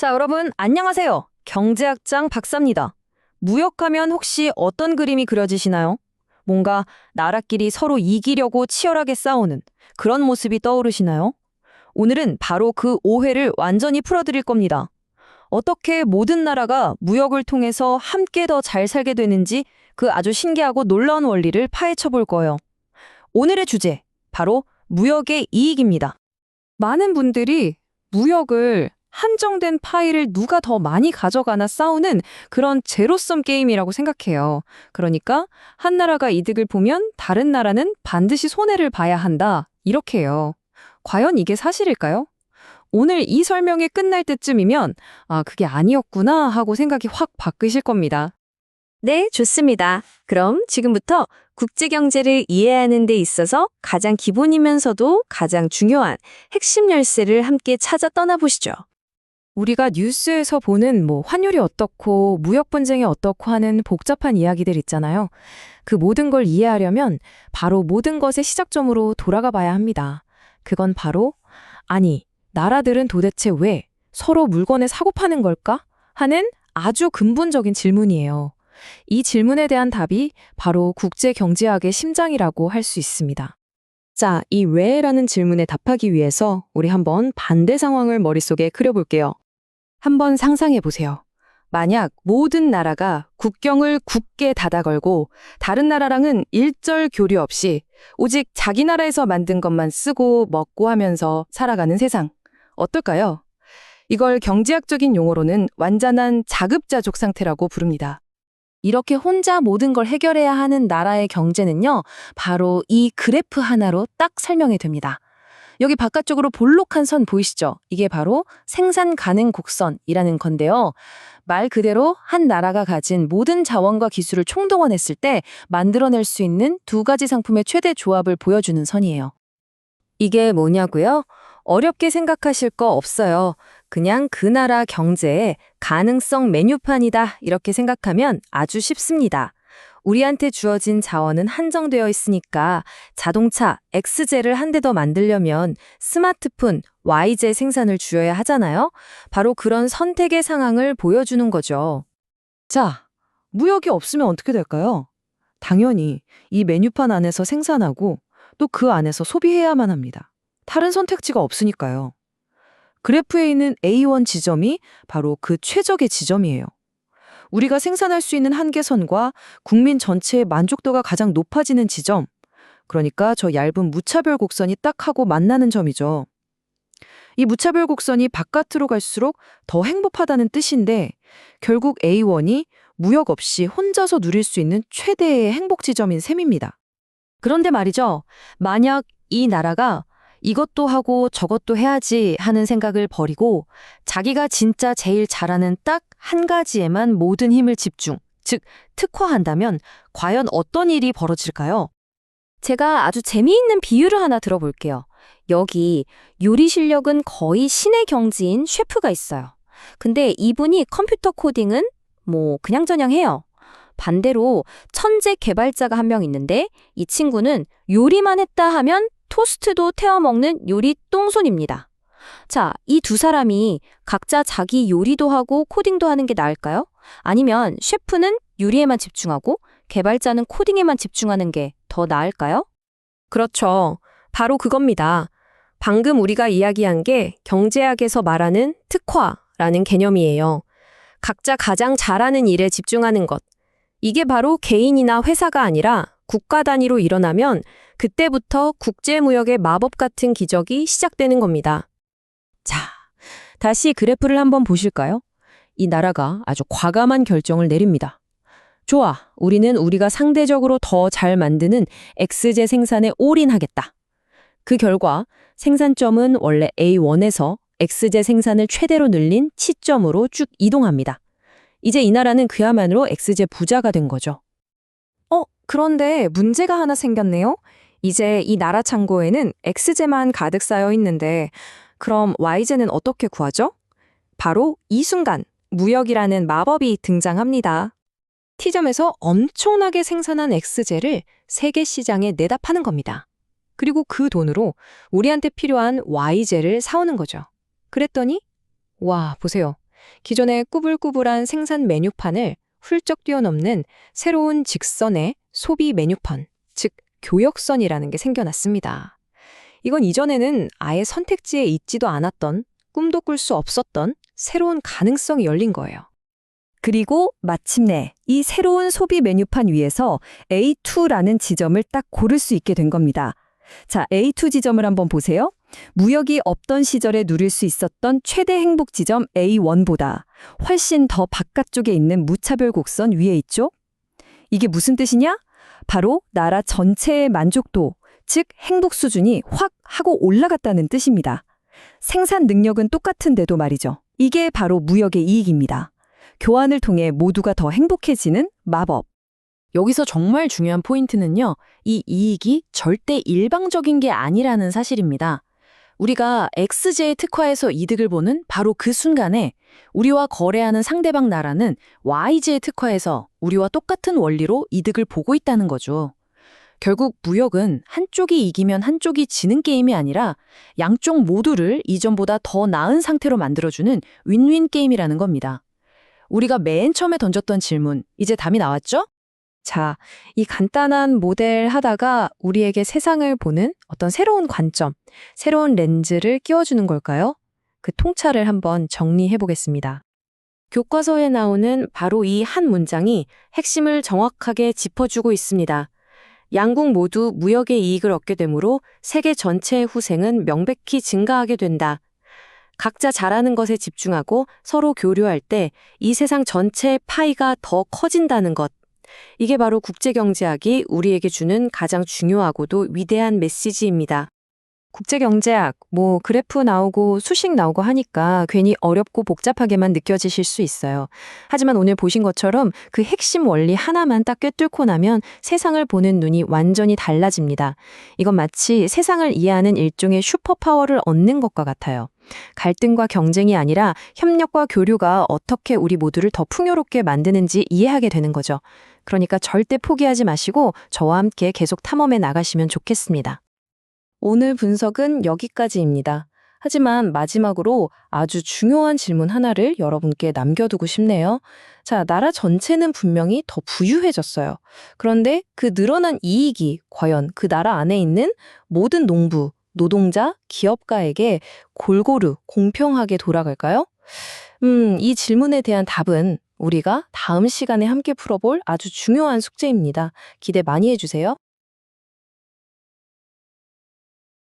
자, 여러분, 안녕하세요. 경제학장 박사입니다. 무역하면 혹시 어떤 그림이 그려지시나요? 뭔가 나라끼리 서로 이기려고 치열하게 싸우는 그런 모습이 떠오르시나요? 오늘은 바로 그 오해를 완전히 풀어드릴 겁니다. 어떻게 모든 나라가 무역을 통해서 함께 더 잘 살게 되는지 그 아주 신기하고 놀라운 원리를 파헤쳐 볼 거예요. 오늘의 주제, 바로 무역의 이익입니다. 많은 분들이 무역을 한정된 파일을 누가 더 많이 가져가나 싸우는 그런 제로섬 게임이라고 생각해요. 그러니까 한 나라가 이득을 보면 다른 나라는 반드시 손해를 봐야 한다. 이렇게 해요. 과연 이게 사실일까요? 오늘 이 설명이 끝날 때쯤이면 그게 아니었구나 하고 생각이 확 바뀌실 겁니다. 네, 좋습니다. 그럼 지금부터 국제 경제를 이해하는 데 있어서 가장 기본이면서도 가장 중요한 핵심 열쇠를 함께 찾아 떠나보시죠. 우리가 뉴스에서 보는 환율이 어떻고 무역 분쟁이 어떻고 하는 복잡한 이야기들 있잖아요. 그 모든 걸 이해하려면 바로 모든 것의 시작점으로 돌아가 봐야 합니다. 그건 바로 나라들은 도대체 왜 서로 물건을 사고 파는 걸까? 하는 아주 근본적인 질문이에요. 이 질문에 대한 답이 바로 국제 경제학의 심장이라고 할 수 있습니다. 자, 이 왜라는 질문에 답하기 위해서 우리 한번 반대 상황을 머릿속에 그려볼게요. 한번 상상해 보세요. 만약 모든 나라가 국경을 굳게 닫아 걸고 다른 나라랑은 일절 교류 없이 오직 자기 나라에서 만든 것만 쓰고 먹고 하면서 살아가는 세상. 어떨까요? 이걸 경제학적인 용어로는 완전한 자급자족 상태라고 부릅니다. 이렇게 혼자 모든 걸 해결해야 하는 나라의 경제는요, 바로 이 그래프 하나로 딱 설명이 됩니다. 여기 바깥쪽으로 볼록한 선 보이시죠? 이게 바로 생산 가능 곡선이라는 건데요. 말 그대로 한 나라가 가진 모든 자원과 기술을 총동원했을 때 만들어낼 수 있는 두 가지 상품의 최대 조합을 보여주는 선이에요. 이게 뭐냐고요? 어렵게 생각하실 거 없어요. 그냥 그 나라 경제의 가능성 메뉴판이다 이렇게 생각하면 아주 쉽습니다. 우리한테 주어진 자원은 한정되어 있으니까 자동차 X제를 한 대 더 만들려면 스마트폰 Y제 생산을 줄여야 하잖아요. 바로 그런 선택의 상황을 보여주는 거죠. 자, 무역이 없으면 어떻게 될까요? 당연히 이 메뉴판 안에서 생산하고 또 그 안에서 소비해야만 합니다. 다른 선택지가 없으니까요. 그래프에 있는 A1 지점이 바로 그 최적의 지점이에요. 우리가 생산할 수 있는 한계선과 국민 전체의 만족도가 가장 높아지는 지점, 그러니까 저 얇은 무차별 곡선이 딱 하고 만나는 점이죠. 이 무차별 곡선이 바깥으로 갈수록 더 행복하다는 뜻인데 결국 A1이 무역 없이 혼자서 누릴 수 있는 최대의 행복 지점인 셈입니다. 그런데 말이죠. 만약 이 나라가 이것도 하고 저것도 해야지 하는 생각을 버리고 자기가 진짜 제일 잘하는 딱 한 가지에만 모든 힘을 집중, 즉 특화한다면 과연 어떤 일이 벌어질까요? 제가 아주 재미있는 비유를 하나 들어볼게요. 여기 요리 실력은 거의 신의 경지인 셰프가 있어요. 근데 이분이 컴퓨터 코딩은 그냥저냥 해요. 반대로 천재 개발자가 한 명 있는데 이 친구는 요리만 했다 하면 토스트도 태워 먹는 요리 똥손입니다. 자, 이 두 사람이 각자 자기 요리도 하고 코딩도 하는 게 나을까요? 아니면 셰프는 요리에만 집중하고 개발자는 코딩에만 집중하는 게 더 나을까요? 그렇죠. 바로 그겁니다. 방금 우리가 이야기한 게 경제학에서 말하는 특화라는 개념이에요. 각자 가장 잘하는 일에 집중하는 것. 이게 바로 개인이나 회사가 아니라 국가 단위로 일어나면 그때부터 국제무역의 마법 같은 기적이 시작되는 겁니다. 자, 다시 그래프를 한번 보실까요? 이 나라가 아주 과감한 결정을 내립니다. 좋아, 우리는 우리가 상대적으로 더 잘 만드는 X제 생산에 올인하겠다. 그 결과 생산점은 원래 A1에서 X제 생산을 최대로 늘린 치점으로 쭉 이동합니다. 이제 이 나라는 그야말로 X제 부자가 된 거죠. 그런데 문제가 하나 생겼네요. 이제 이 나라 창고에는 X제만 가득 쌓여 있는데 그럼 Y제는 어떻게 구하죠? 바로 이 순간 무역이라는 마법이 등장합니다. T점에서 엄청나게 생산한 X제를 세계 시장에 내다 파는 겁니다. 그리고 그 돈으로 우리한테 필요한 Y제를 사오는 거죠. 그랬더니 와, 보세요. 기존의 꾸불꾸불한 생산 메뉴판을 훌쩍 뛰어넘는 새로운 직선의 소비 메뉴판, 즉 교역선이라는 게 생겨났습니다. 이건 이전에는 아예 선택지에 있지도 않았던, 꿈도 꿀 수 없었던 새로운 가능성이 열린 거예요. 그리고 마침내 이 새로운 소비 메뉴판 위에서 A2라는 지점을 딱 고를 수 있게 된 겁니다. 자, A2 지점을 한번 보세요. 무역이 없던 시절에 누릴 수 있었던 최대 행복 지점 A1보다 훨씬 더 바깥쪽에 있는 무차별 곡선 위에 있죠? 이게 무슨 뜻이냐? 바로 나라 전체의 만족도, 즉 행복 수준이 확 하고 올라갔다는 뜻입니다. 생산 능력은 똑같은데도 말이죠. 이게 바로 무역의 이익입니다. 교환을 통해 모두가 더 행복해지는 마법. 여기서 정말 중요한 포인트는요, 이 이익이 절대 일방적인 게 아니라는 사실입니다. 우리가 XJ 특화에서 이득을 보는 바로 그 순간에 우리와 거래하는 상대방 나라는 YJ 특화에서 우리와 똑같은 원리로 이득을 보고 있다는 거죠. 결국 무역은 한쪽이 이기면 한쪽이 지는 게임이 아니라 양쪽 모두를 이전보다 더 나은 상태로 만들어주는 윈윈 게임이라는 겁니다. 우리가 맨 처음에 던졌던 질문, 이제 답이 나왔죠? 자, 이 간단한 모델 하다가 우리에게 세상을 보는 어떤 새로운 관점, 새로운 렌즈를 끼워주는 걸까요? 그 통찰을 한번 정리해 보겠습니다. 교과서에 나오는 바로 이 한 문장이 핵심을 정확하게 짚어주고 있습니다. 양국 모두 무역의 이익을 얻게 되므로 세계 전체의 후생은 명백히 증가하게 된다. 각자 잘하는 것에 집중하고 서로 교류할 때 이 세상 전체의 파이가 더 커진다는 것. 이게 바로 국제경제학이 우리에게 주는 가장 중요하고도 위대한 메시지입니다. 국제경제학, 그래프 나오고 수식 나오고 하니까 괜히 어렵고 복잡하게만 느껴지실 수 있어요. 하지만 오늘 보신 것처럼 그 핵심 원리 하나만 딱 꿰뚫고 나면 세상을 보는 눈이 완전히 달라집니다. 이건 마치 세상을 이해하는 일종의 슈퍼파워를 얻는 것과 같아요. 갈등과 경쟁이 아니라 협력과 교류가 어떻게 우리 모두를 더 풍요롭게 만드는지 이해하게 되는 거죠. 그러니까 절대 포기하지 마시고 저와 함께 계속 탐험해 나가시면 좋겠습니다. 오늘 분석은 여기까지입니다. 하지만 마지막으로 아주 중요한 질문 하나를 여러분께 남겨두고 싶네요. 자, 나라 전체는 분명히 더 부유해졌어요. 그런데 그 늘어난 이익이 과연 그 나라 안에 있는 모든 농부, 노동자, 기업가에게 골고루 공평하게 돌아갈까요? 이 질문에 대한 답은 우리가 다음 시간에 함께 풀어볼 아주 중요한 숙제입니다. 기대 많이 해주세요.